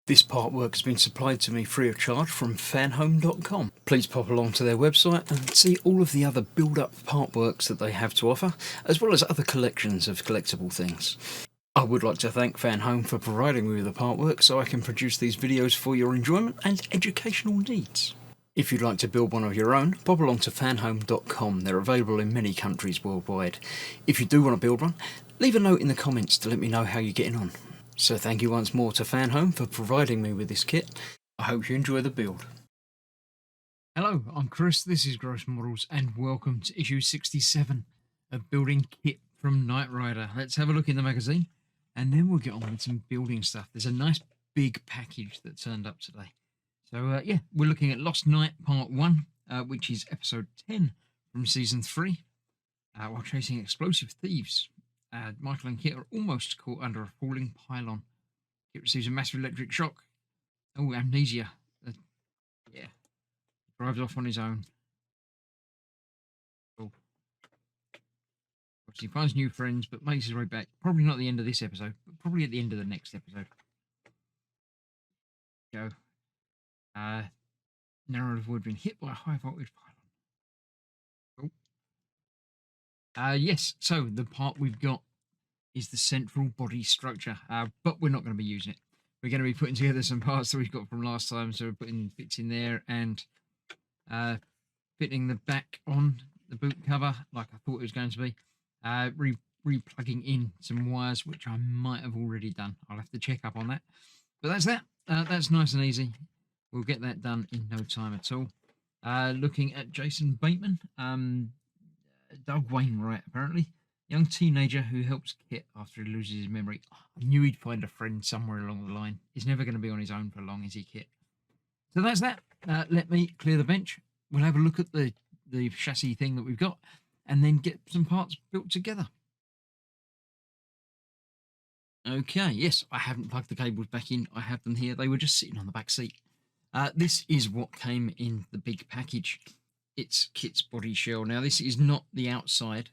This artwork has been supplied to me free of charge from Fanhome.com. Please pop along to their website and see all of the other build-up artworks that they have to offer, as well as other collections of collectible things. I would like to thank Fanhome for providing me with the artwork so I can produce these videos for your enjoyment and educational needs. If you'd like to build one of your own, pop along to fanhome.com. They're available in many countries worldwide. If you do want to build one, leave a note in the comments to let me know how you're getting on. So thank you once more to Fanhome for providing me with this kit. I hope you enjoy the build. Hello, I'm Chris, this is Gross Models, and welcome to issue 67 of Building Kit from Knight Rider. Let's have a look in the magazine, and then we'll get on with some building stuff. There's a nice big package that turned up today. So yeah, we're looking at Lost Night Part 1, which is episode 10 from season 3. While chasing explosive thieves, Michael and Kitt are almost caught under a falling pylon. Kitt receives a massive electric shock. Oh, amnesia. Yeah. Drives off on his own. Cool. He finds new friends, but makes his way back. Probably not at the end of this episode, but probably at the end of the next episode. Go. Narrative would have been hit by a high voltage pylon. Cool. Yes, so the part we've got is the central body structure, but we're not going to be using it. We're going to be putting together some parts that we've got from last time, so we're putting bits in there and fitting the back on the boot cover like I thought it was going to be. Replugging in some wires, which I might have already done. I'll have to check up on that. But that's that. That's nice and easy. We'll get that done in no time at all. Looking at Jason Bateman, Doug Wainwright, apparently. Young teenager who helps Kitt after he loses his memory. I knew he'd find a friend somewhere along the line. He's never going to be on his own for long, is he, Kitt? So that's that. Let me clear the bench. We'll have a look at the chassis thing that we've got and then get some parts built together. Okay, yes, I haven't plugged the cables back in. I have them here. They were just sitting on the back seat. This is what came in the big package. It's Kitt's body shell. Now, this is not the outside.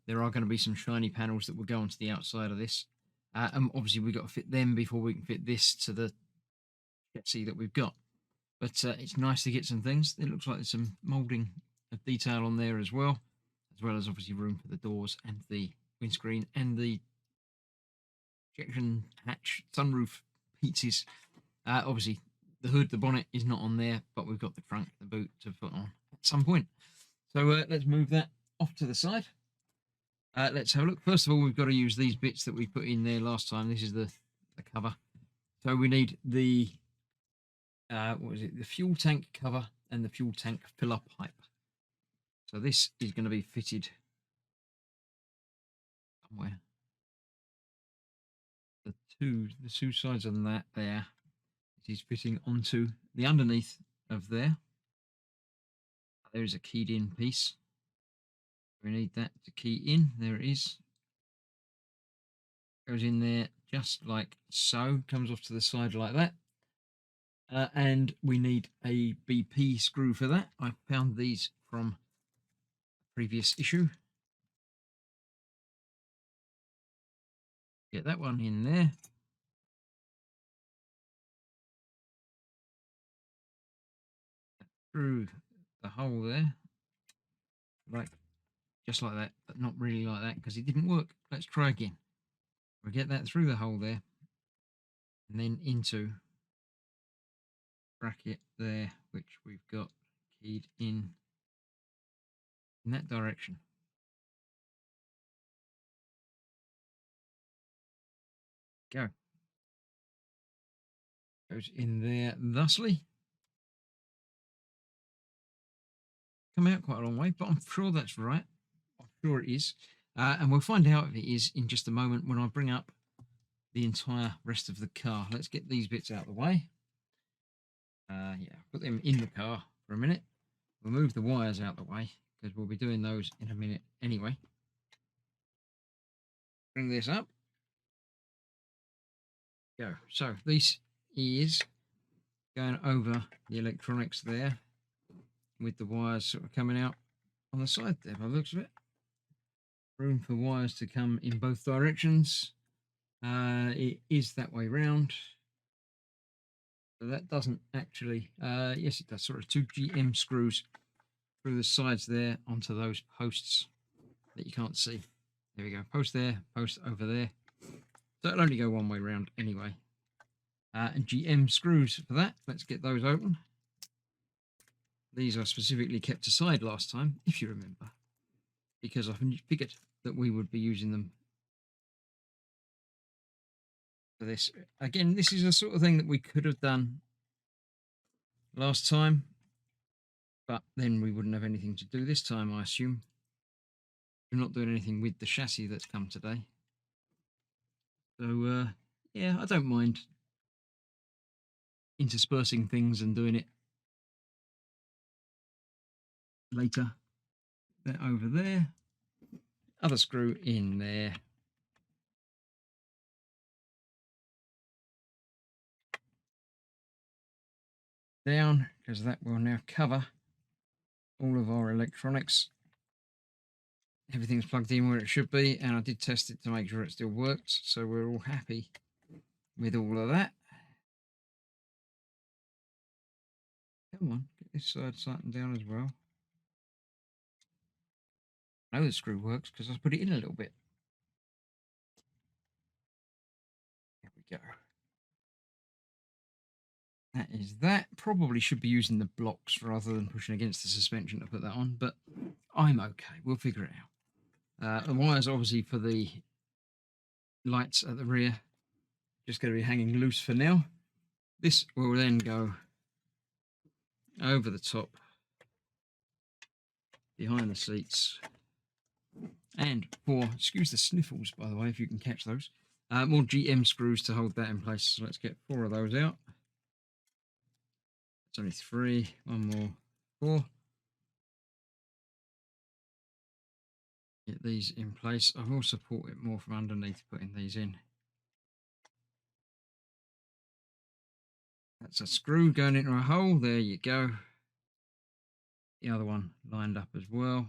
There are going to be some shiny panels that will go onto the outside of this. And obviously, we've got to fit them before we can fit this to the chassis that we've got. But it's nice to get some things. It looks like there's some moulding of detail on there as well as obviously room for the doors and the windscreen and the ejection hatch sunroof pieces. Obviously, the hood, the bonnet is not on there, but we've got the trunk, the boot to put on at some point. So let's move that off to the side. Let's have a look. First of all, we've got to use these bits that we put in there last time. This is the cover. So we need the the fuel tank cover and the fuel tank filler pipe. So this is going to be fitted somewhere. The two sides on that there. It is fitting onto the underneath of there. There is a keyed in piece. We need that to key in. There it is. Goes in there just like so. Comes off to the side like that. And we need a BP screw for that. I found these from a previous issue. Get that one in there. Through the hole there. Right. Just like that, but not really like that because it didn't work. Let's try again. We'll get that through the hole there. And then into bracket there, which we've got keyed in that direction. Go. Goes in there thusly. Come out quite a long way, but I'm sure that's right. I'm sure it is. And we'll find out if it is in just a moment when I bring up the entire rest of the car. Let's get these bits out of the way. Yeah, put them in the car for a minute. We'll move the wires out of the way because we'll be doing those in a minute anyway. Bring this up. Go. So this is going over the electronics there with the wires sort of coming out on the side there by the looks of it. Room for wires to come in both directions. It is that way round. So that doesn't actually, yes it does, sort of 2 GM screws through the sides there onto those posts that you can't see. There we go, post there, post over there. So it'll only go one way round anyway. And GM screws for that, let's get those open. These are specifically kept aside last time, if you remember, because I figured that we would be using them for this. Again, this is the sort of thing that we could have done last time, but then we wouldn't have anything to do this time, I assume. We're not doing anything with the chassis that's come today. So, yeah, I don't mind interspersing things and doing it later. That over there. Other screw in there. Down, because that will now cover all of our electronics. Everything's plugged in where it should be, and I did test it to make sure it still worked, so we're all happy with all of that. Come on, get this side tightened down as well. I know the screw works because I put it in a little bit. There we go. That is that. Probably should be using the blocks rather than pushing against the suspension to put that on, but I'm okay. We'll figure it out. The wires, obviously, for the lights at the rear, just going to be hanging loose for now. This will then go over the top, behind the seats, and for, excuse the sniffles, by the way, if you can catch those, more GM screws to hold that in place. So let's get 4 of those out. It's only 3, 1 more, 4. Get these in place. I will support it more from underneath putting these in. That's a screw going into a hole. There you go. The other one lined up as well.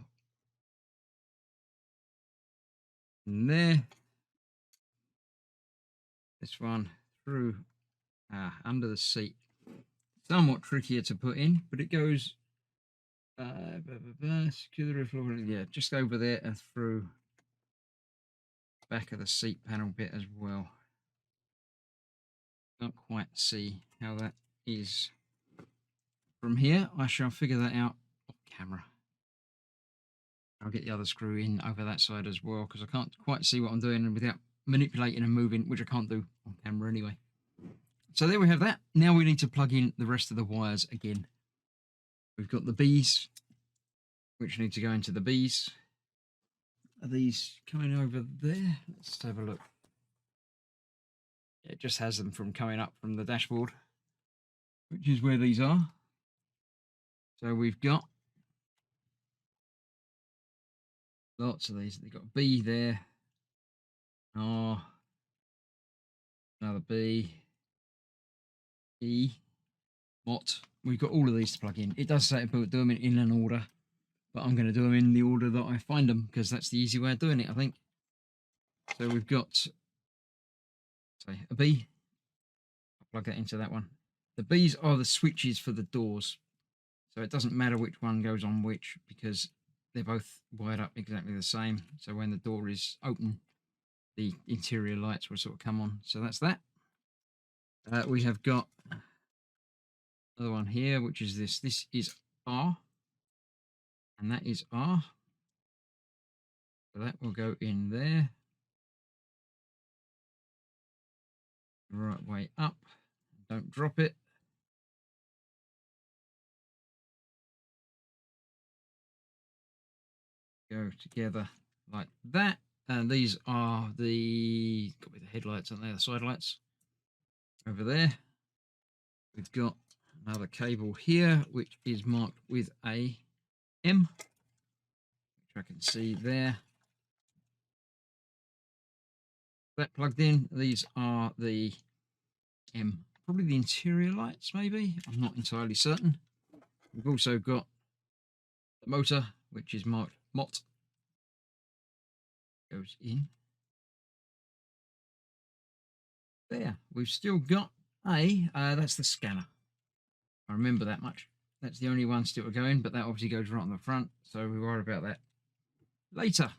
And there. This one through under the seat. Somewhat trickier to put in, but it goes secure the roof, yeah, just over there and through back of the seat panel bit as well. Can't quite see how that is from here. I shall figure that out off camera. I'll get the other screw in over that side as well, because I can't quite see what I'm doing without manipulating and moving, which I can't do on camera anyway. So there we have that. Now we need to plug in the rest of the wires again. We've got the Bs, which need to go into the Bs. Are these coming over there? Let's have a look. It just has them from coming up from the dashboard, which is where these are. So we've got lots of these. They've got B there, R, another B, E, Mott. We've got all of these to plug in. It does say to do them in an order, but I'm going to do them in the order that I find them, because that's the easy way of doing it, I think. So we've got, say, a B. I'll plug that into that one. The Bs are the switches for the doors. So it doesn't matter which one goes on which, because they're both wired up exactly the same. So when the door is open, the interior lights will sort of come on. So that's that. We have got another one here, which is this. This is R, and that is R. So that will go in there. The right way up. Don't drop it. Go together like that. And these are the, got me the headlights, aren't they? The side lights over there. We've got another cable here, which is marked with a M, which I can see there. That plugged in. These are the probably the interior lights, maybe. I'm not entirely certain. We've also got the motor, which is marked Mott. Goes in. There. We've still got A, that's the scanner. I remember that much. That's the only one still going, but that obviously goes right on the front, so we worry about that later.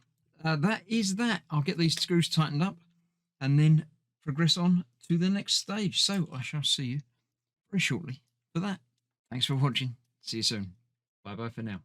That is that. I'll get these screws tightened up and then progress on to the next stage. So I shall see you very shortly for that. Thanks for watching. See you soon. Bye bye for now.